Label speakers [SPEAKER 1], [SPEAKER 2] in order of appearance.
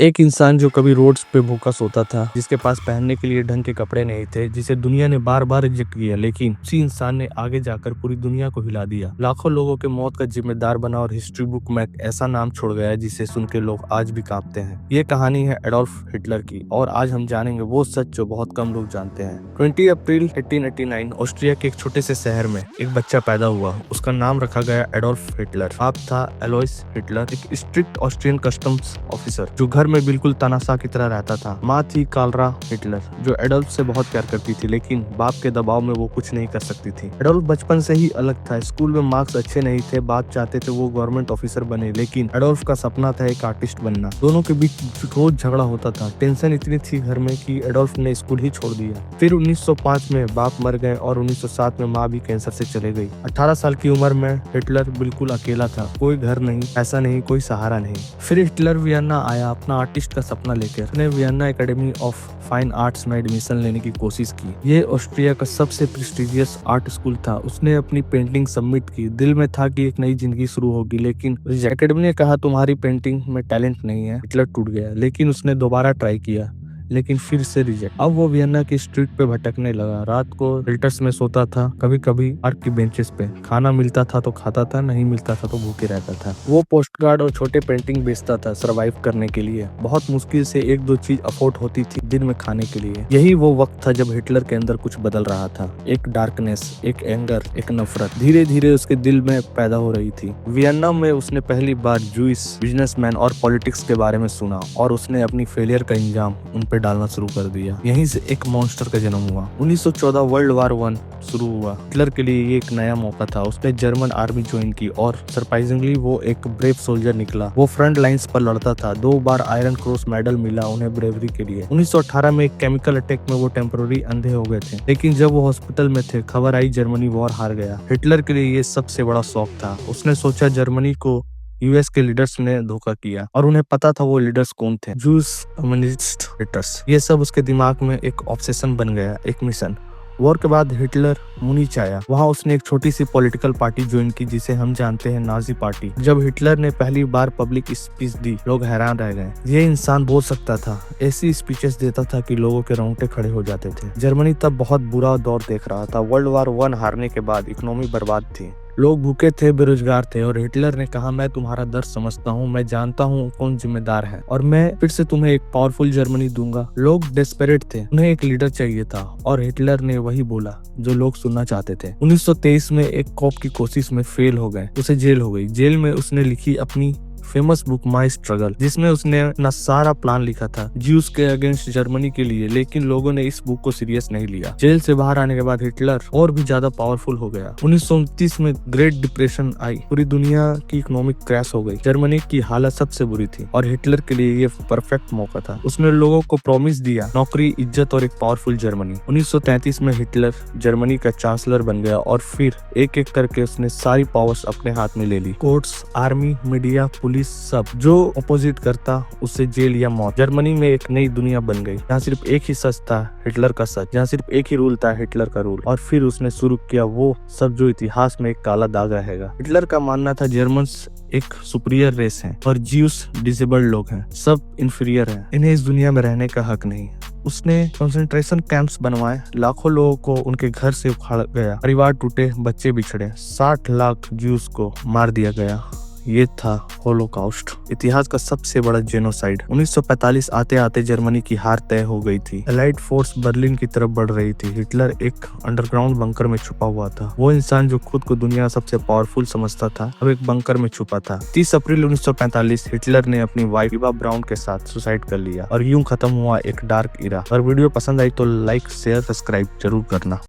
[SPEAKER 1] एक इंसान जो कभी रोड्स पे भूखा सोता था, जिसके पास पहनने के लिए ढंग के कपड़े नहीं थे, जिसे दुनिया ने बार बार रिजेक्ट किया, लेकिन उसी इंसान ने आगे जाकर पूरी दुनिया को हिला दिया। लाखों लोगों के मौत का जिम्मेदार बना और हिस्ट्री बुक में एक ऐसा नाम छोड़ गया जिसे सुन के लोग आज भी कांपते हैं। ये कहानी है एडोल्फ हिटलर की, और आज हम जानेंगे वो सच जो बहुत कम लोग जानते हैं। 20 अप्रैल 1889 ऑस्ट्रिया के एक छोटे से शहर में एक बच्चा पैदा हुआ। उसका नाम रखा गया एडोल्फ हिटलर। बाप था एलोइस हिटलर, एक स्ट्रिक्ट ऑस्ट्रियन कस्टम्स ऑफिसर जो घर में बिल्कुल तानाशाह की तरह रहता था। माँ थी कार्ला हिटलर, जो एडोल्फ से बहुत प्यार करती थी, लेकिन बाप के दबाव में वो कुछ नहीं कर सकती थी। एडोल्फ बचपन से ही अलग था। स्कूल में मार्क्स अच्छे नहीं थे। बाप चाहते थे वो गवर्नमेंट ऑफिसर बने, लेकिन एडोल्फ का सपना था एक आर्टिस्ट बनना। दोनों के बीच रोज झगड़ा होता था। टेंशन इतनी थी घर में कि एडोल्फ ने स्कूल ही छोड़ दिया। फिर 1905 में बाप मर गए और 1907 में माँ भी कैंसर से चले गई। 18 साल की उम्र में हिटलर बिल्कुल अकेला था। कोई घर नहीं, पैसा नहीं, कोई सहारा नहीं। फिर हिटलर वियना आया अपना आर्टिस्ट का सपना लेकर। उसने Vienna academy of fine arts में एडमिशन लेने की कोशिश की। ये ऑस्ट्रिया का सबसे प्रेस्टिजियस आर्ट स्कूल था। उसने अपनी पेंटिंग सबमिट की। दिल में था कि एक नई जिंदगी शुरू होगी, लेकिन एकेडमी ने कहा तुम्हारी पेंटिंग में टैलेंट नहीं है। हिटलर टूट गया, लेकिन उसने दोबारा ट्राई किया, लेकिन फिर से रिजेक्ट। अब वो वियना की स्ट्रीट पे भटकने लगा। रात को फिल्टर्स में सोता था, कभी कभी पार्क की बेंचेस पे। खाना मिलता था तो खाता था, नहीं मिलता था तो भूखे रहता था। वो पोस्ट कार्ड और छोटे पेंटिंग बेचता था सर्वाइव करने के लिए। बहुत मुश्किल से एक दो चीज अफोर्ड होती थी दिन में खाने के लिए। यही वो वक्त था जब हिटलर के अंदर कुछ बदल रहा था। एक डार्कनेस, एक एंगर, एक नफरत धीरे धीरे उसके दिल में पैदा हो रही थी। वियना में उसने पहली बार जूइश बिजनेसमैन और पॉलिटिक्स के बारे में सुना, और उसने अपनी फेलियर का इंजाम उन पे डालना शुरू कर दिया। यहीं से एक मॉन्स्टर का जन्म हुआ। 1914 वर्ल्ड वार 1 शुरू हुआ। हिटलर के लिए ये एक नया मौका था। उसने जर्मन आर्मी ज्वाइन की और सरप्राइजिंगली वो एक ब्रेव सोल्जर निकला। वो फ्रंट लाइंस पर लड़ता था। 2 बार आयरन क्रॉस मेडल मिला उन्हें ब्रेवरी के लिए। 1918 में एक केमिकल अटैक में वो टेम्पररी अंधे हो गए थे, लेकिन जब वो हॉस्पिटल में थे खबर आई जर्मनी वॉर हार गया। हिटलर के लिए ये सबसे बड़ा शौक था। उसने सोचा जर्मनी को यूएस के लीडर्स ने धोखा किया, और उन्हें पता था वो लीडर्स कौन थे, जूस कम्युनिस्ट लीडर्स। ये सब उसके दिमाग में एक ऑब्सेशन बन गया, एक मिशन। वॉर के बाद हिटलर मुनीच आया। वहाँ उसने एक छोटी सी पॉलिटिकल पार्टी ज्वाइन की जिसे हम जानते हैं नाजी पार्टी। जब हिटलर ने पहली बार पब्लिक स्पीच दी, लोग हैरान रह गए। ये इंसान बोल सकता था। ऐसी स्पीचेस देता था कि लोगों के रोंगटे खड़े हो जाते थे। जर्मनी तब बहुत बुरा दौर देख रहा था। वर्ल्ड वार 1 हारने के बाद इकोनॉमी बर्बाद थी। लोग भूखे थे, बेरोजगार थे, और हिटलर ने कहा मैं तुम्हारा दर्द समझता हूँ, मैं जानता हूँ कौन जिम्मेदार है, और मैं फिर से तुम्हें एक पावरफुल जर्मनी दूंगा। लोग डेस्परेट थे, उन्हें एक लीडर चाहिए था, और हिटलर ने वही बोला जो लोग सुनना चाहते थे। 1923 में एक कॉप की कोशिश में फेल हो गए। उसे जेल हो गई। जेल में उसने लिखी अपनी फेमस बुक माई स्ट्रगल, जिसमें उसने अपना सारा प्लान लिखा था ज्यूस के अगेंस्ट जर्मनी के लिए, लेकिन लोगों ने इस बुक को सीरियस नहीं लिया। जेल से बाहर आने के बाद हिटलर और भी ज्यादा पावरफुल हो गया। 1929 में ग्रेट डिप्रेशन आई। पूरी दुनिया की इकोनॉमिक क्रैश हो गई। जर्मनी की हालत सबसे बुरी थी, और हिटलर के लिए ये परफेक्ट मौका था। उसने लोगों को प्रॉमिस दिया नौकरी, इज्जत और एक पावरफुल जर्मनी। 1933 में हिटलर जर्मनी का चांसलर बन गया, और फिर एक एक करके उसने सारी पावर्स अपने हाथ में ले ली। कोर्ट्स, आर्मी, मीडिया, पुलिस, सब जो अपोजिट करता उसे जेल या मौत। जर्मनी में एक नई दुनिया बन गई, जहाँ सिर्फ एक ही सच था, हिटलर का सच। जहाँ सिर्फ एक ही रूल था, हिटलर का रूल। और फिर उसने शुरू किया वो सब जो इतिहास में एक काला दाग रहेगा। हिटलर का मानना था जर्मन्स एक सुपीरियर रेस है और ज्यूस डिसेबल्ड लोग हैं, सब इंफीरियर हैं, इन्हें इस दुनिया में रहने का हक नहीं। उसने कंसंट्रेशन कैंप्स बनवाए। लाखों लोगों को उनके घर से उखाड़ गया। परिवार टूटे, बच्चे बिछड़े। 60 लाख ज्यूस को मार दिया गया। ये था होलोकॉस्ट, इतिहास का सबसे बड़ा जेनोसाइड। 1945 आते आते जर्मनी की हार तय हो गई थी। एलाइड फोर्स बर्लिन की तरफ बढ़ रही थी। हिटलर एक अंडरग्राउंड बंकर में छुपा हुआ था। वो इंसान जो खुद को दुनिया का सबसे पावरफुल समझता था, अब एक बंकर में छुपा था। 30 अप्रैल 1945 हिटलर ने अपनी वाइफ इवा ब्राउन के साथ सुसाइड कर लिया, और यूं खत्म हुआ एक डार्क इरा। अगर वीडियो पसंद आई तो लाइक, शेयर, सब्सक्राइब जरूर करना।